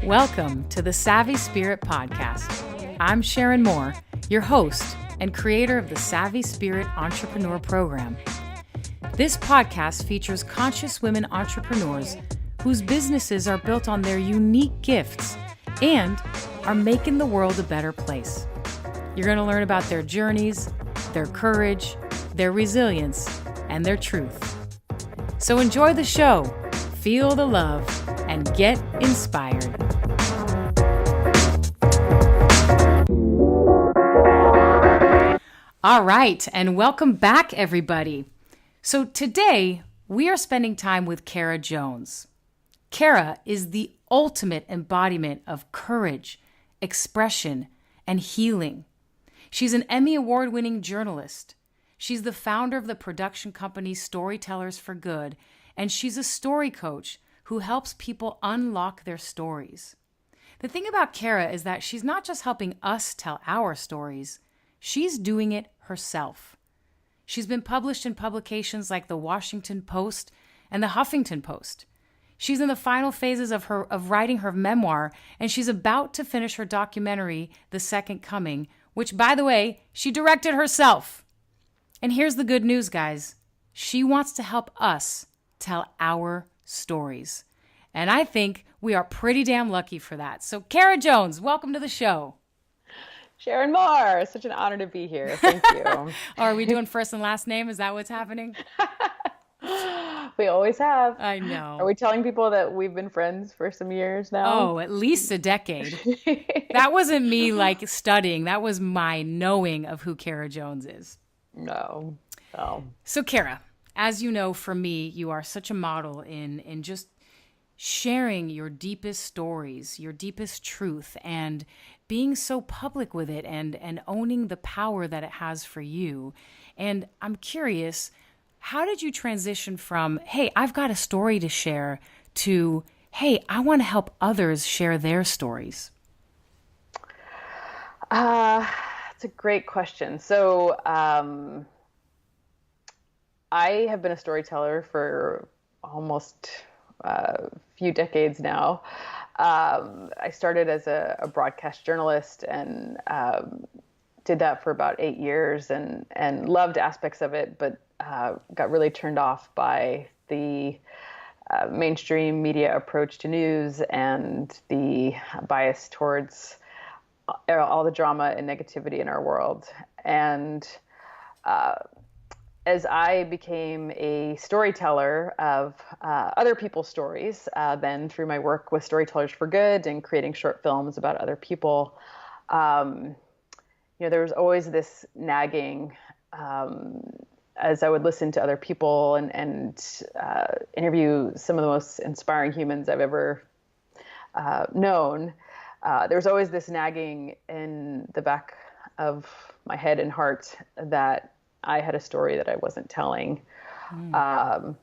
Welcome to the Savvy Spirit Podcast. I'm Sharon Moore, your host and creator of the Savvy Spirit Entrepreneur Program. This podcast features conscious women entrepreneurs whose businesses are built on their unique gifts and are making the world a better place. You're going to learn about their journeys, their courage, their resilience, and their truth. So enjoy the show, feel the love, and get inspired. All right, and welcome back, everybody. So today, we are spending time with Cara Jones. Cara is the ultimate embodiment of courage, expression, and healing. She's an Emmy Award-winning journalist. She's the founder of the production company Storytellers for Good, and she's a story coach who helps people unlock their stories. The thing about Cara is that she's not just helping us tell our stories, she's doing it herself. She's been published in publications like the Washington Post and the Huffington Post. She's in the final phases of writing her memoir, and she's about to finish her documentary, The Second Coming, which, by the way, she directed herself. And here's the good news, guys. She wants to help us tell our stories. And I think we are pretty damn lucky for that. So, Cara Jones, welcome to the show. Sharon Moore, such an honor to be here. Thank you. Are we doing first and last name? Is that what's happening? We always have. I know. Are we telling people that we've been friends for some years now? Oh, at least a decade. That wasn't me studying. That was my knowing of who Cara Jones is. No. So Cara, as you know, for me, you are such a model in just sharing your deepest stories, your deepest truth, and being so public with it and owning the power that it has for you. And I'm curious, how did you transition from, hey, I've got a story to share, to, hey, I want to help others share their stories? It's a great question. So I have been a storyteller for almost a few decades now. I started as a broadcast journalist and did that for about 8 years and loved aspects of it, but got really turned off by the mainstream media approach to news and the bias towards all the drama and negativity in our world. And as I became a storyteller of other people's stories, then through my work with Storytellers for Good and creating short films about other people, there was always this nagging as I would listen to other people and interview some of the most inspiring humans I've ever known. There was always this nagging in the back of my head and heart that I had a story that I wasn't telling. And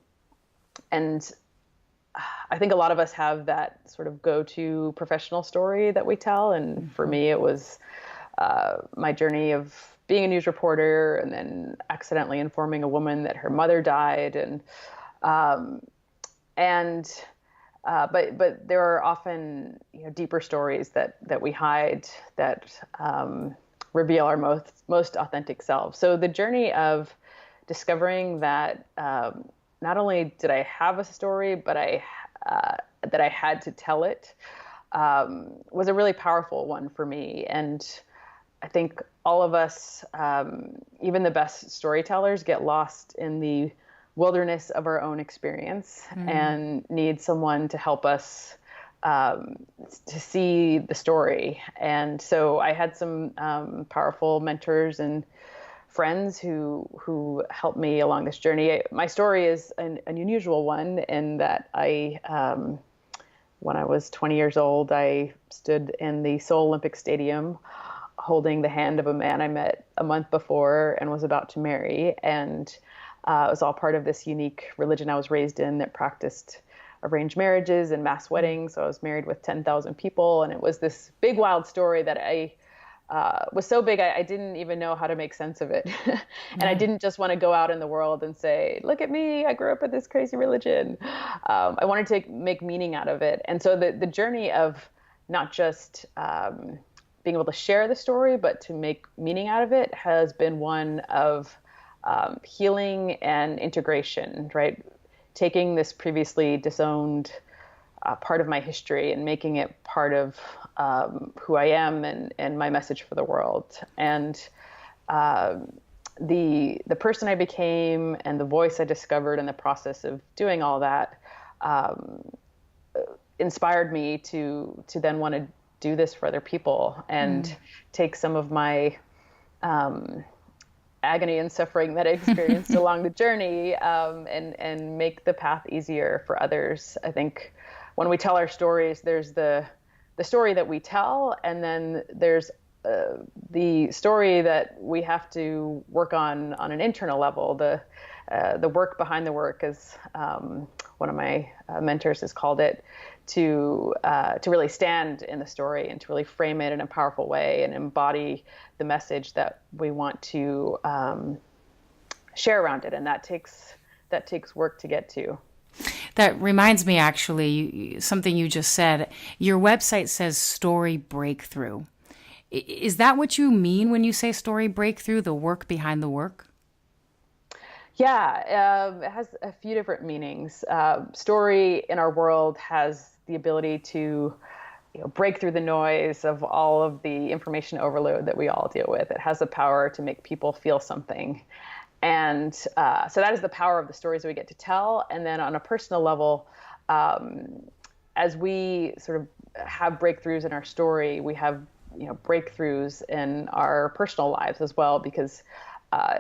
I think a lot of us have that sort of go-to professional story that we tell. And for me, it was my journey of being a news reporter and then accidentally informing a woman that her mother died. But there are often deeper stories that we hide that reveal our most authentic selves. So the journey of discovering that not only did I have a story, but that I had to tell it was a really powerful one for me. And I think all of us, even the best storytellers, get lost in the wilderness of our own experience and need someone to help us to see the story. And so I had some powerful mentors and friends who helped me along this journey. My story is an unusual one in that when I was 20 years old, I stood in the Seoul Olympic Stadium holding the hand of a man I met a month before and was about to marry. And it was all part of this unique religion I was raised in that practiced arranged marriages and mass weddings. So I was married with 10,000 people. And it was this big, wild story that was so big, I didn't even know how to make sense of it. And I didn't just want to go out in the world and say, look at me, I grew up in this crazy religion. I wanted to make meaning out of it. And so the journey of not just being able to share the story, but to make meaning out of it has been one of healing and integration, right? Taking this previously disowned part of my history and making it part of who I am and my message for the world. And the person I became and the voice I discovered in the process of doing all that inspired me to then want to do this for other people and take some of my agony and suffering that I experienced along the journey and make the path easier for others. I think when we tell our stories, there's the story that we tell, and then there's the story that we have to work on an internal level, the work behind the work, as one of my mentors has called it, to really stand in the story and to really frame it in a powerful way and embody the message that we want to share around it. And that takes work to get to. That reminds me, actually, something you just said. Your website says story breakthrough. Is that what you mean when you say story breakthrough, the work behind the work? Yeah, it has a few different meanings. Story in our world has the ability to break through the noise of all of the information overload that we all deal with. It has the power to make people feel something. And so that is the power of the stories that we get to tell. And then on a personal level, as we sort of have breakthroughs in our story, we have breakthroughs in our personal lives as well, because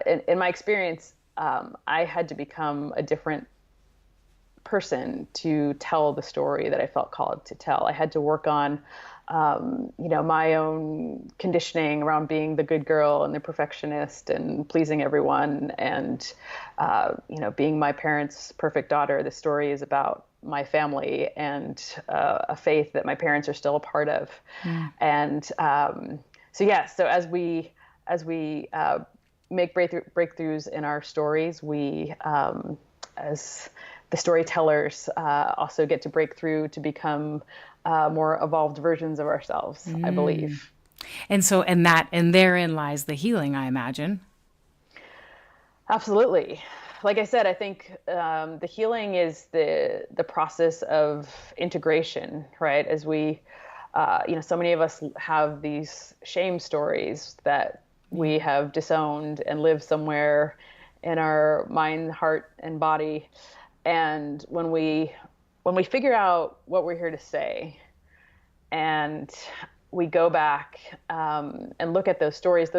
in my experience, I had to become a different person to tell the story that I felt called to tell. I had to work on, my own conditioning around being the good girl and the perfectionist and pleasing everyone and, being my parents' perfect daughter. The story is about my family and a faith that my parents are still a part of. And so as we make breakthroughs in our stories, we, as the storytellers, also get to break through to become more evolved versions of ourselves, I believe. And therein lies the healing, I imagine. Absolutely. Like I said, I think the healing is the process of integration, right? As we, so many of us have these shame stories that we have disowned and live somewhere in our mind, heart, and body. And when we figure out what we're here to say, and we go back and look at those stories,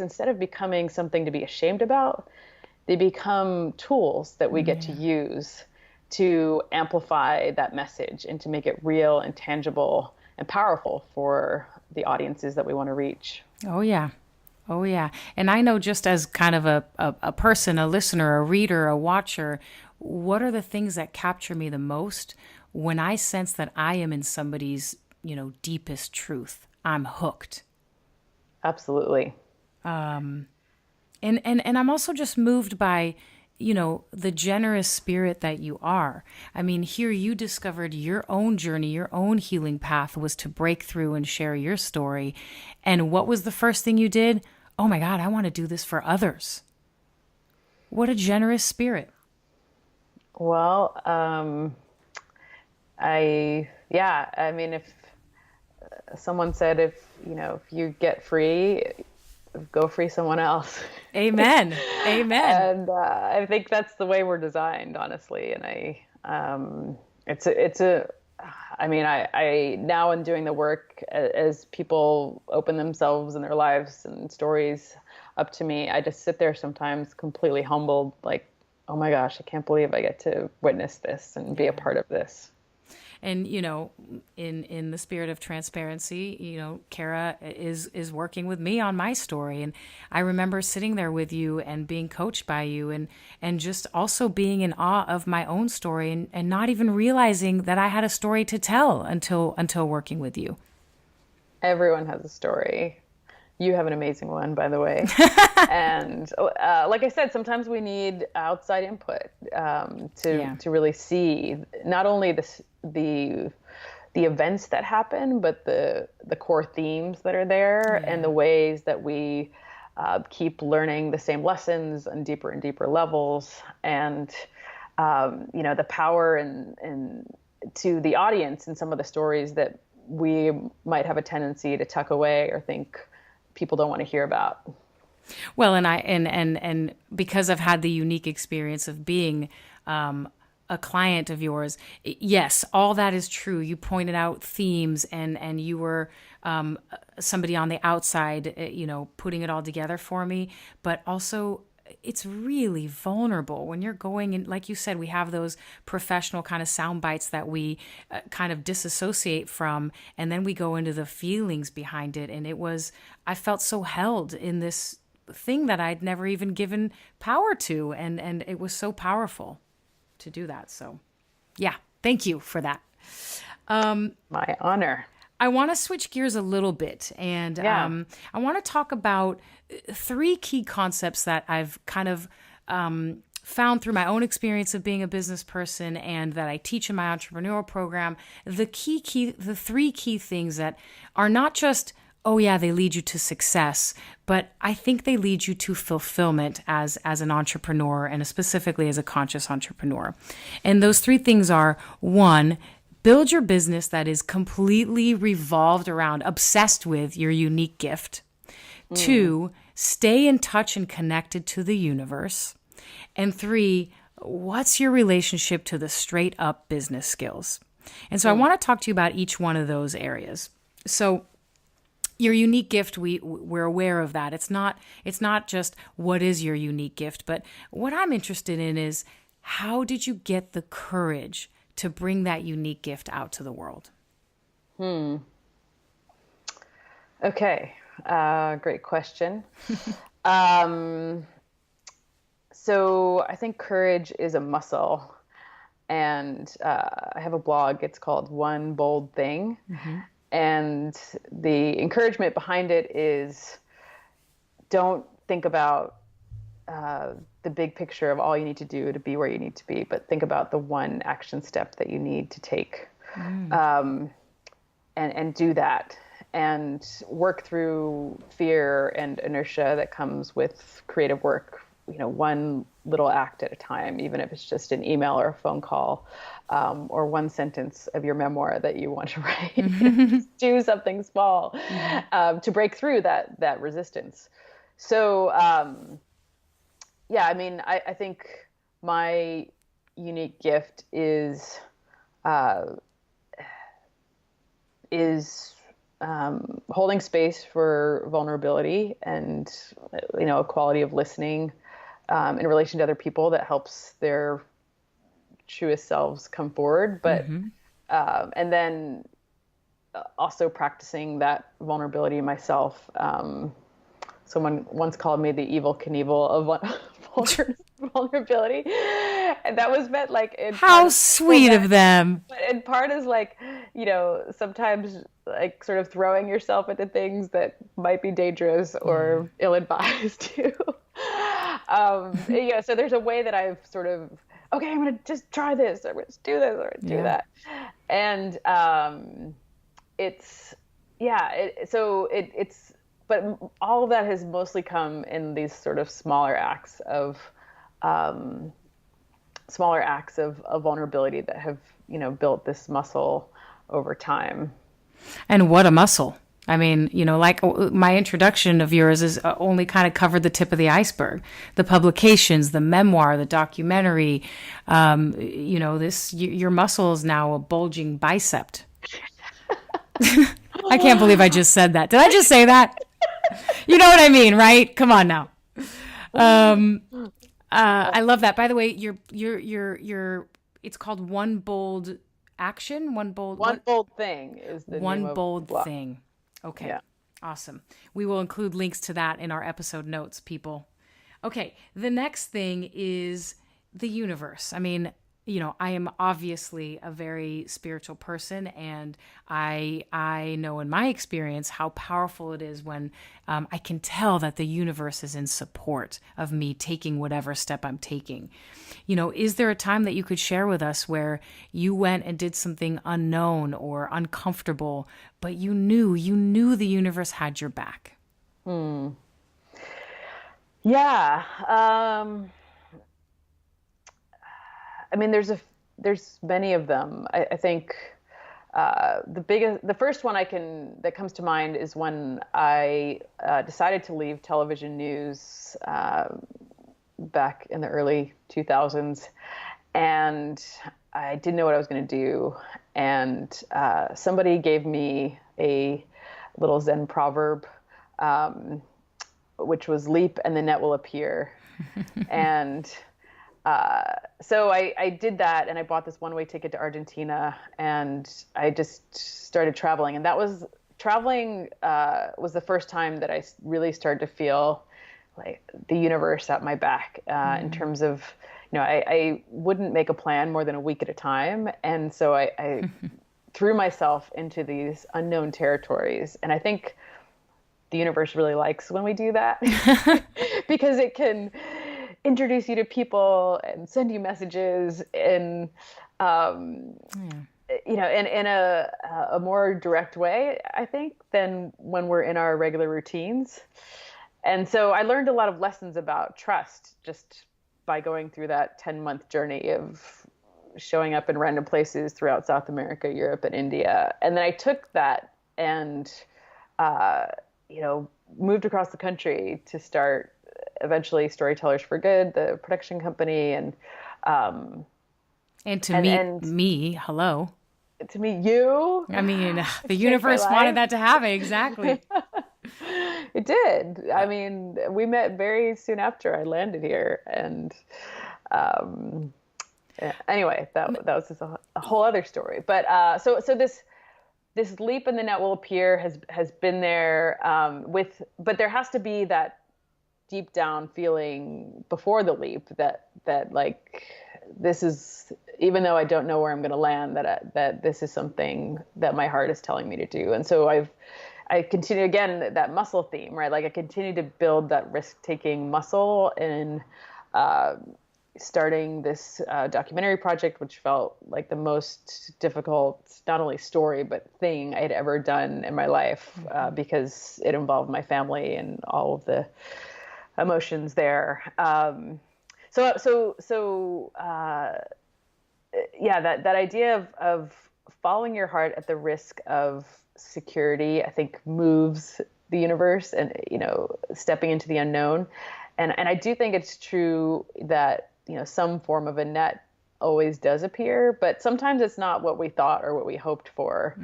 instead of becoming something to be ashamed about, they become tools that we get to use to amplify that message and to make it real and tangible and powerful for the audiences that we want to reach. Oh, yeah. Oh, yeah. And I know, just as kind of a person, a listener, a reader, a watcher, what are the things that capture me the most? When I sense that I am in somebody's, deepest truth, I'm hooked. Absolutely. And I'm also just moved by, the generous spirit that you are. I mean, here you discovered your own journey, your own healing path was to break through and share your story. And what was the first thing you did? Oh my God, I want to do this for others. What a generous spirit. Well, if someone said, if you get free, go free someone else. Amen. Amen. And I think that's the way we're designed, honestly. And I now in doing the work, as people open themselves and their lives and stories up to me, I just sit there sometimes completely humbled, like, oh my gosh, I can't believe I get to witness this and be a part of this. And, in the spirit of transparency, Cara is working with me on my story. And I remember sitting there with you and being coached by you and just also being in awe of my own story and not even realizing that I had a story to tell until working with you. Everyone has a story. You have an amazing one, by the way. And like I said, sometimes we need outside input to really see not only the the events that happen, but the core themes that are there and the ways that we keep learning the same lessons on deeper and deeper levels, and the power and to the audience in some of the stories that we might have a tendency to tuck away or think people don't want to hear about. Well, and because I've had the unique experience of being a client of yours, yes, all that is true. You pointed out themes, and you were somebody on the outside, putting it all together for me. But also, it's really vulnerable when you're going in. Like you said, we have those professional kind of sound bites that we kind of disassociate from, and then we go into the feelings behind it. And I felt so held in this thing that I'd never even given power to, and it was so powerful to do that. So yeah, thank you for that. My honor. I want to switch gears a little bit, and I want to talk about 3 key concepts that I've kind of found through my own experience of being a business person, and that I teach in my entrepreneurial program. The 3 key things that are not just, oh yeah, they lead you to success, but I think they lead you to fulfillment as an entrepreneur, and specifically as a conscious entrepreneur. And those 3 things are: 1, build your business that is completely revolved around, obsessed with your unique gift. 2, stay in touch and connected to the universe. And 3, what's your relationship to the straight up business skills? And so I want to talk to you about each one of those areas. So your unique gift, we're aware of that. It's not just what is your unique gift, but what I'm interested in is, how did you get the courage to bring that unique gift out to the world? Okay. Great question. So I think courage is a muscle, and I have a blog. It's called One Bold Thing. And the encouragement behind it is, don't think about the big picture of all you need to do to be where you need to be, but think about the one action step that you need to take, and do that, and work through fear and inertia that comes with creative work, one little act at a time, even if it's just an email or a phone call, or one sentence of your memoir that you want to write. Do something small to break through that resistance. So, I think my unique gift is holding space for vulnerability and, a quality of listening in relation to other people that helps their truest selves come forward. But, and then also practicing that vulnerability myself. Someone once called me the Evel Knievel of vulnerability. And that was meant like, how sweet of them. But in part is like, sometimes like sort of throwing yourself into things that might be dangerous or ill-advised too. So there's a way that I've sort of, okay, I'm going to just try this, or let's do this, or do that. And but all of that has mostly come in these sort of smaller acts of vulnerability that have, built this muscle over time. And what a muscle. I mean, like my introduction of yours is only kind of covered the tip of the iceberg. The publications, the memoir, the documentary, your muscle is now a bulging bicep. I can't believe I just said that. Did I just say that? You know what I mean, right? Come on now. I love that. By the way, it's called One Bold Action. One bold thing is the One name of Bold the blog. Thing. Okay. Yeah. Awesome. We will include links to that in our episode notes, people. Okay. The next thing is the universe. I mean, I am obviously a very spiritual person, and I know in my experience how powerful it is when I can tell that the universe is in support of me taking whatever step I'm taking. Is there a time that you could share with us where you went and did something unknown or uncomfortable, but you knew the universe had your back? Yeah. I mean, there's many of them. I think the first one that comes to mind is when I decided to leave television news back in the early 2000s, and I didn't know what I was going to do. And somebody gave me a little Zen proverb, which was "Leap and the net will appear," and so I did that, and I bought this one-way ticket to Argentina, and I just started traveling. And traveling was the first time that I really started to feel like the universe at my back in terms of, I wouldn't make a plan more than a week at a time. And so I threw myself into these unknown territories. And I think the universe really likes when we do that because it can introduce you to people and send you messages in in a more direct way, I think, than when we're in our regular routines. And so I learned a lot of lessons about trust just by going through that 10-month journey of showing up in random places throughout South America, Europe, and India. And then I took that and moved across the country to start eventually Storytellers for Good, the production company, and to meet me. Hello. To meet you. I mean, the universe wanted that to happen. Exactly. It did. I mean, we met very soon after I landed here, and anyway, that was just a whole other story. But so this leap in the net will appear has been there but there has to be that deep down feeling before the leap that like this is, even though I don't know where I'm going to land, that this is something that my heart is telling me to do. And so I continue, again, that muscle theme, right? Like I continue to build that risk-taking muscle in starting this documentary project, which felt like the most difficult, not only story, but thing I had ever done in my life, because it involved my family and all of the emotions there. That idea of following your heart at the risk of security, I think, moves the universe and, stepping into the unknown. And I do think it's true that, some form of a net always does appear, but sometimes it's not what we thought or what we hoped for.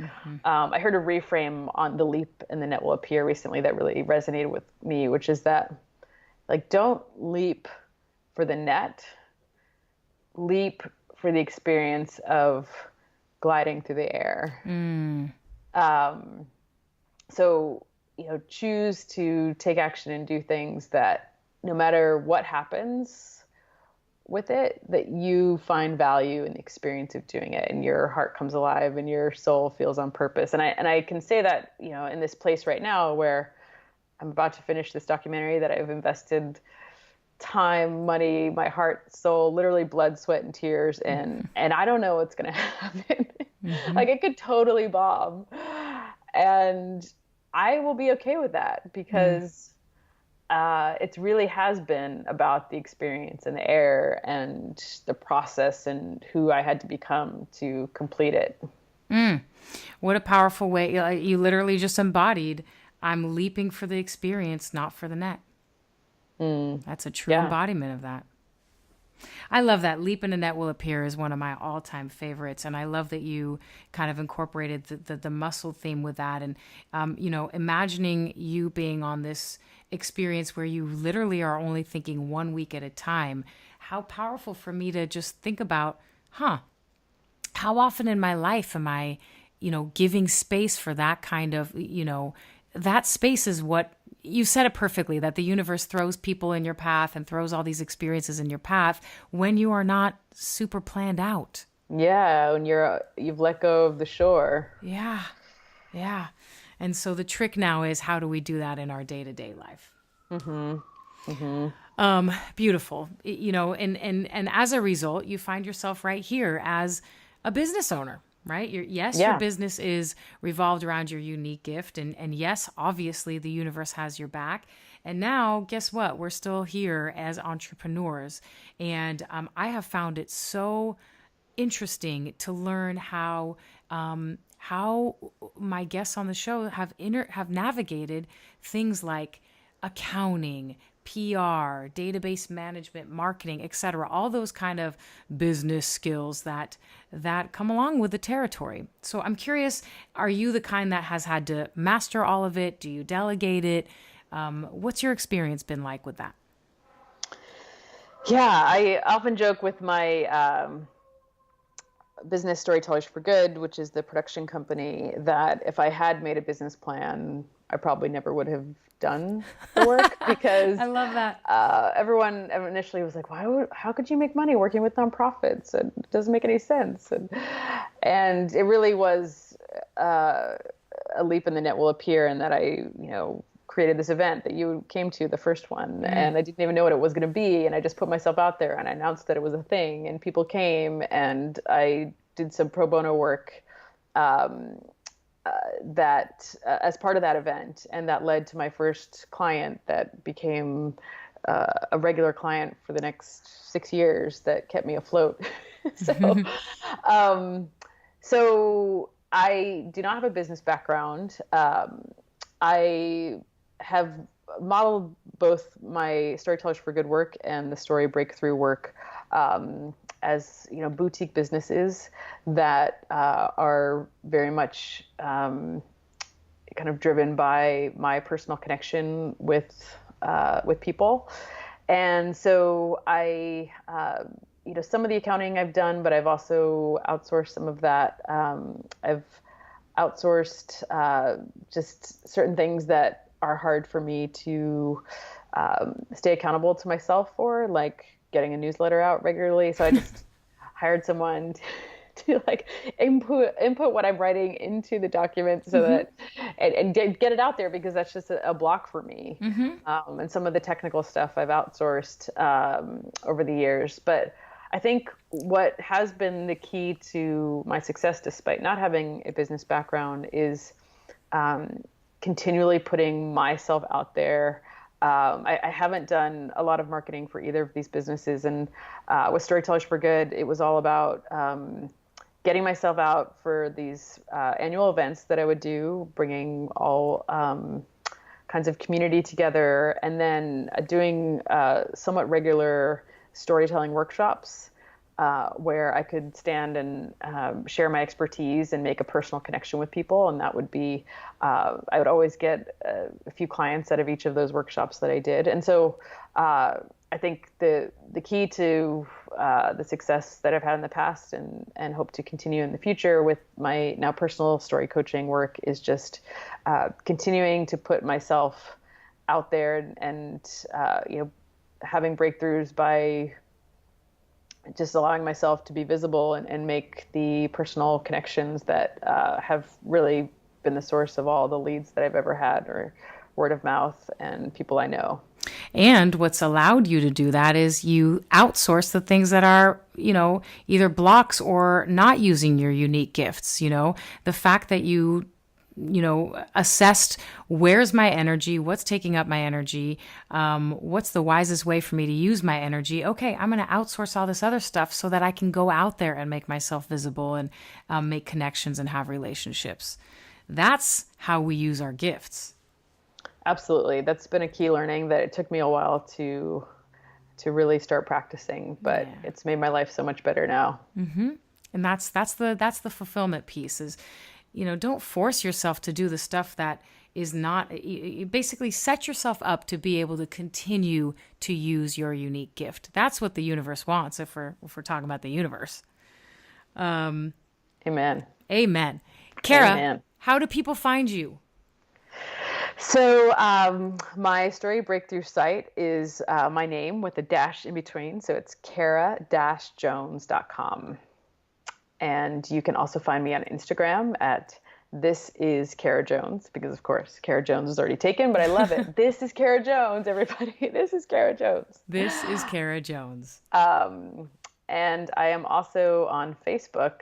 I heard a reframe on the leap and the net will appear recently that really resonated with me, which is that, like, don't leap for the net, leap for the experience of gliding through the air. So, choose to take action and do things that no matter what happens with it, that you find value in the experience of doing it, and your heart comes alive and your soul feels on purpose. And I can say that, in this place right now where I'm about to finish this documentary that I've invested time, money, my heart, soul, literally blood, sweat, and tears in, and I don't know what's going to happen. Like, it could totally bomb, and I will be okay with that because it really has been about the experience and the air and the process and who I had to become to complete it. What a powerful way. You literally just embodied, I'm leaping for the experience, not for the net. That's a true embodiment of that. I love that. Leap in the net will appear is one of my all-time favorites. And I love that you kind of incorporated the muscle theme with that. And, imagining you being on this experience where you literally are only thinking 1 week at a time, how powerful for me to just think about, how often in my life am I, giving space for that kind of, that space is what you said it perfectly, that the universe throws people in your path and throws all these experiences in your path when you are not super planned out. Yeah, when you've let go of the shore. Yeah. Yeah. And so the trick now is, how do we do that in our day-to-day life? Mm-hmm. Mm-hmm. Beautiful. And as a result, you find yourself right here as a business owner, right? Your Yeah. business is revolved around your unique gift. And yes, obviously the universe has your back. And now, guess what? We're still here as entrepreneurs. And I have found it so interesting to learn how my guests on the show have navigated things like accounting, PR, database management, marketing, etc. All those kind of business skills that come along with the territory. So I'm curious, are you the kind that has had to master all of it? Do you delegate it? What's your experience been like with that? Yeah, I often joke with my business, Storytellers for Good, which is the production company, that if I had made a business plan, I probably never would have done the work because I love that. Everyone initially was like, how could you make money working with nonprofits? It doesn't make any sense. And it really was a leap in the net will appear, and that I, created this event that you came to, the first one, and I didn't even know what it was going to be. And I just put myself out there and I announced that it was a thing, and people came, and I did some pro bono work that as part of that event. And that led to my first client that became a regular client for the next 6 years that kept me afloat. So I do not have a business background. I have modeled both my Storytellers for Good work and the Story Breakthrough work as boutique businesses that are very much kind of driven by my personal connection with people. And so I some of the accounting I've done, but I've also outsourced some of that. I've outsourced just certain things that are hard for me to stay accountable to myself for, like getting a newsletter out regularly. So I just hired someone to like input what I'm writing into the document so that and get it out there, because that's just a block for me. And some of the technical stuff I've outsourced over the years. But I think what has been the key to my success, despite not having a business background, is continually putting myself out there. I haven't done a lot of marketing for either of these businesses. And with Storytellers for Good, it was all about getting myself out for these annual events that I would do, bringing all kinds of community together, and then doing somewhat regular storytelling workshops where I could stand and share my expertise and make a personal connection with people. And that would be, I would always get a few clients out of each of those workshops that I did. And so I think the key to the success that I've had in the past and hope to continue in the future with my now personal story coaching work is just continuing to put myself out there and having breakthroughs by just allowing myself to be visible and make the personal connections that have really been the source of all the leads that I've ever had, or word of mouth and people I know. And what's allowed you to do that is you outsource the things that are, either blocks or not using your unique gifts. The fact that you assessed where's my energy, what's taking up my energy, what's the wisest way for me to use my energy. Okay, I'm going to outsource all this other stuff so that I can go out there and make myself visible and make connections and have relationships. That's how we use our gifts. Absolutely. That's been a key learning that it took me a while to really start practicing, but It's made my life so much better now. Mm-hmm. And that's the fulfillment piece is, don't force yourself to do the stuff that is not, you basically set yourself up to be able to continue to use your unique gift. That's what the universe wants if we're talking about the universe. Amen. Amen. Cara, Amen. How do people find you? So my story breakthrough site is my name with a dash in between. So it's cara-jones.com. And you can also find me on Instagram at This is Cara Jones, because of course Cara Jones is already taken, but I love it. This is Cara Jones, everybody. This is Cara Jones. This is Cara Jones. And I am also on Facebook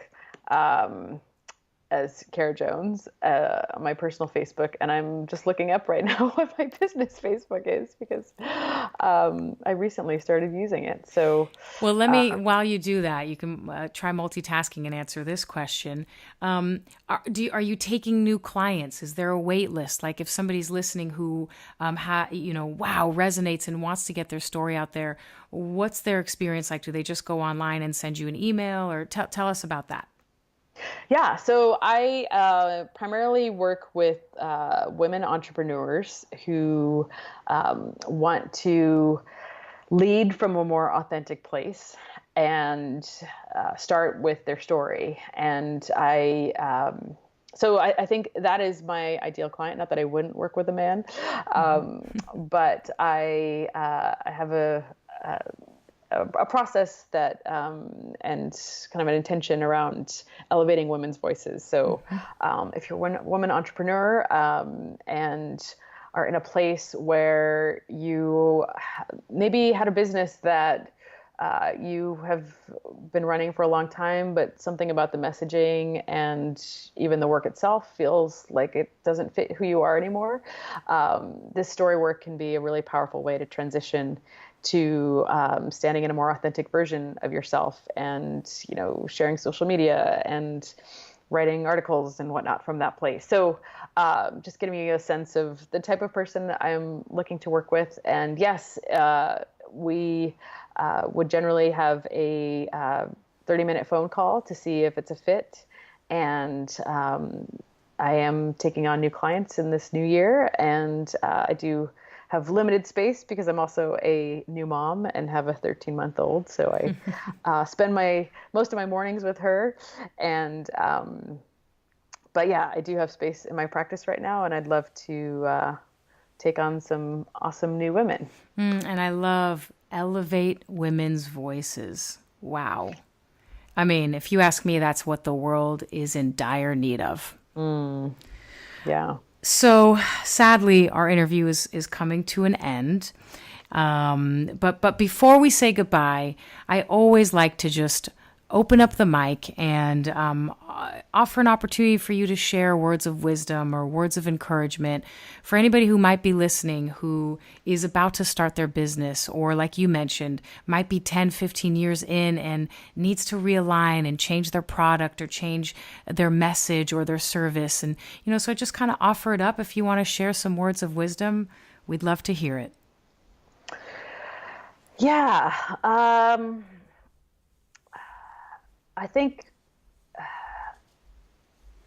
as Cara Jones, my personal Facebook, and I'm just looking up right now what my business Facebook is, because I recently started using it. So, well, let me, while you do that, you can try multitasking and answer this question. Are you taking new clients? Is there a wait list? Like if somebody's listening who, resonates and wants to get their story out there, what's their experience like? Do they just go online and send you an email, or tell us about that? Yeah, so I primarily work with women entrepreneurs who want to lead from a more authentic place and start with their story. And I think that is my ideal client. Not that I wouldn't work with a man, but I have a process that and kind of an intention around elevating women's voices. So if you're a woman entrepreneur and are in a place where you maybe had a business that you have been running for a long time, but something about the messaging and even the work itself feels like it doesn't fit who you are anymore, this story work can be a really powerful way to transition to standing in a more authentic version of yourself, and sharing social media and writing articles and whatnot from that place. So just getting me a sense of the type of person I'm looking to work with. And yes, we would generally have a 30-minute phone call to see if it's a fit. And I am taking on new clients in this new year, and I do have limited space because I'm also a new mom and have a 13-month-old. So I spend most of my mornings with her. And but yeah, I do have space in my practice right now, and I'd love to take on some awesome new women. And I love elevate women's voices. Wow. I mean, if you ask me, that's what the world is in dire need of. Yeah. So sadly, our interview is coming to an end. But before we say goodbye, I always like to just open up the mic and offer an opportunity for you to share words of wisdom or words of encouragement for anybody who might be listening, who is about to start their business, or like you mentioned, might be 10, 15 years in and needs to realign and change their product or change their message or their service. And, so I just kind of offer it up. If you want to share some words of wisdom, we'd love to hear it. Yeah. I think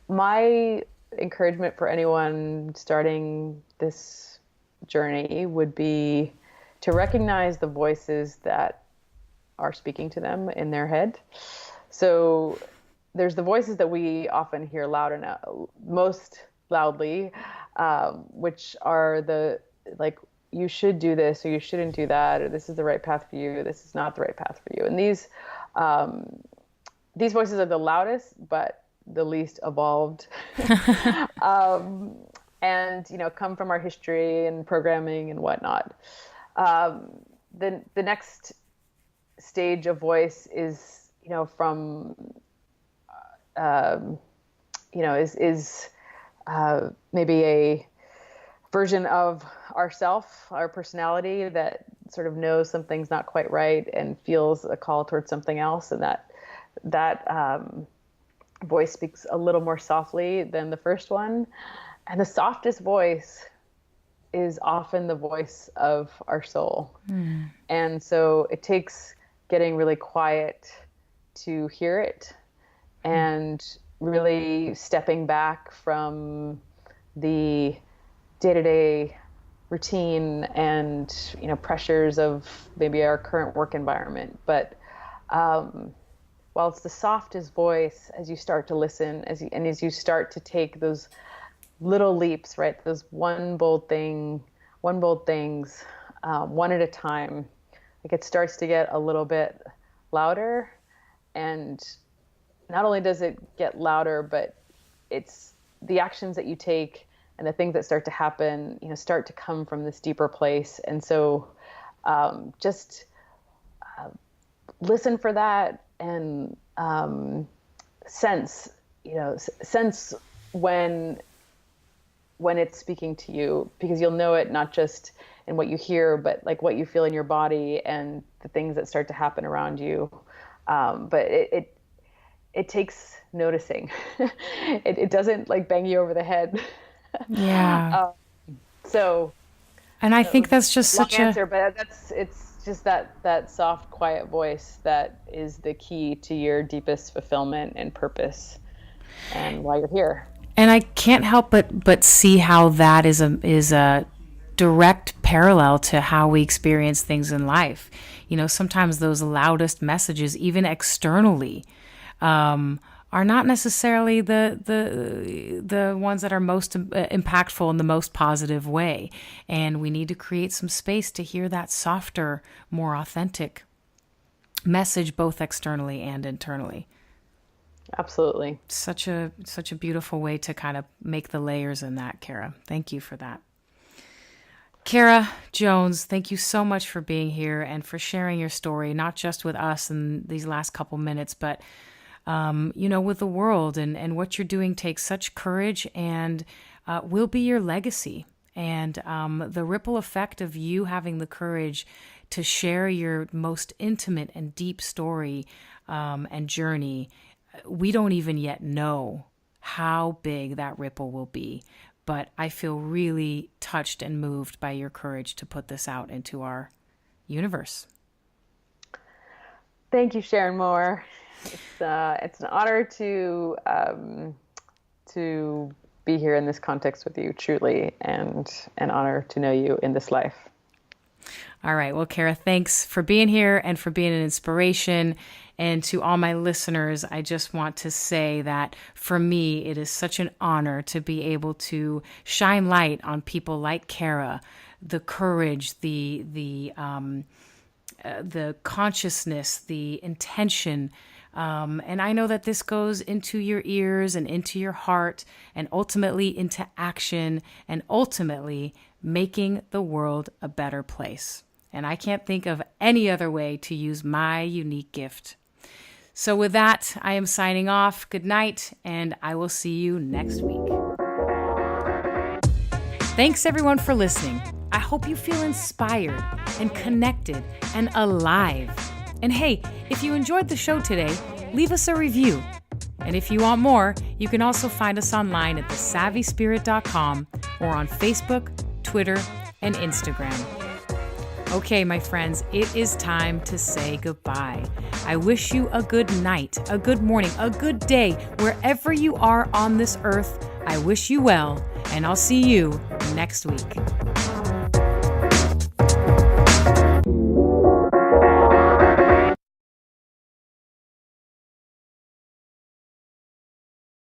my encouragement for anyone starting this journey would be to recognize the voices that are speaking to them in their head. So there's the voices that we often hear most loudly, which are you should do this, or you shouldn't do that, or this is the right path for you, this is not the right path for you. And these voices are the loudest, but the least evolved, and come from our history and programming and whatnot. The next stage of voice is from is maybe a version of our personality that sort of knows something's not quite right and feels a call towards something else, and that voice speaks a little more softly than the first one. And the softest voice is often the voice of our soul. And so it takes getting really quiet to hear it, and really stepping back from the day-to-day routine and pressures of maybe our current work environment. But while it's the softest voice, as you start to listen, as you start to take those little leaps, right? Those one bold things, one at a time. Like it starts to get a little bit louder, and not only does it get louder, but it's the actions that you take and the things that start to happen, start to come from this deeper place. And so, just listen for that and sense when it's speaking to you, because you'll know it not just in what you hear, but like what you feel in your body and the things that start to happen around you. But it takes noticing. It doesn't like bang you over the head. Yeah. So. And I think that's just such answer, but it's just that soft, quiet voice that is the key to your deepest fulfillment and purpose, and why you're here. And I can't help but see how that is a direct parallel to how we experience things in life. Sometimes those loudest messages, even externally, are not necessarily the ones that are most impactful in the most positive way. And we need to create some space to hear that softer, more authentic message, both externally and internally. Absolutely. Such a beautiful way to kind of make the layers in that, Cara. Thank you for that. Cara Jones, thank you so much for being here and for sharing your story, not just with us in these last couple minutes, but with the world. And what you're doing takes such courage and will be your legacy. And the ripple effect of you having the courage to share your most intimate and deep story and journey, we don't even yet know how big that ripple will be. But I feel really touched and moved by your courage to put this out into our universe. Thank you, Sharon Moore. It's an honor to be here in this context with you, truly, and an honor to know you in this life. All right. Well, Cara, thanks for being here and for being an inspiration. And to all my listeners, I just want to say that for me, it is such an honor to be able to shine light on people like Cara, the courage, the consciousness, the intention. And I know that this goes into your ears and into your heart and ultimately into action and ultimately making the world a better place. And I can't think of any other way to use my unique gift. So with that, I am signing off. Good night, and I will see you next week. Thanks everyone for listening. I hope you feel inspired and connected and alive. And hey, if you enjoyed the show today, leave us a review. And if you want more, you can also find us online at thesavvyspirit.com or on Facebook, Twitter, and Instagram. Okay, my friends, it is time to say goodbye. I wish you a good night, a good morning, a good day, wherever you are on this earth. I wish you well, and I'll see you next week.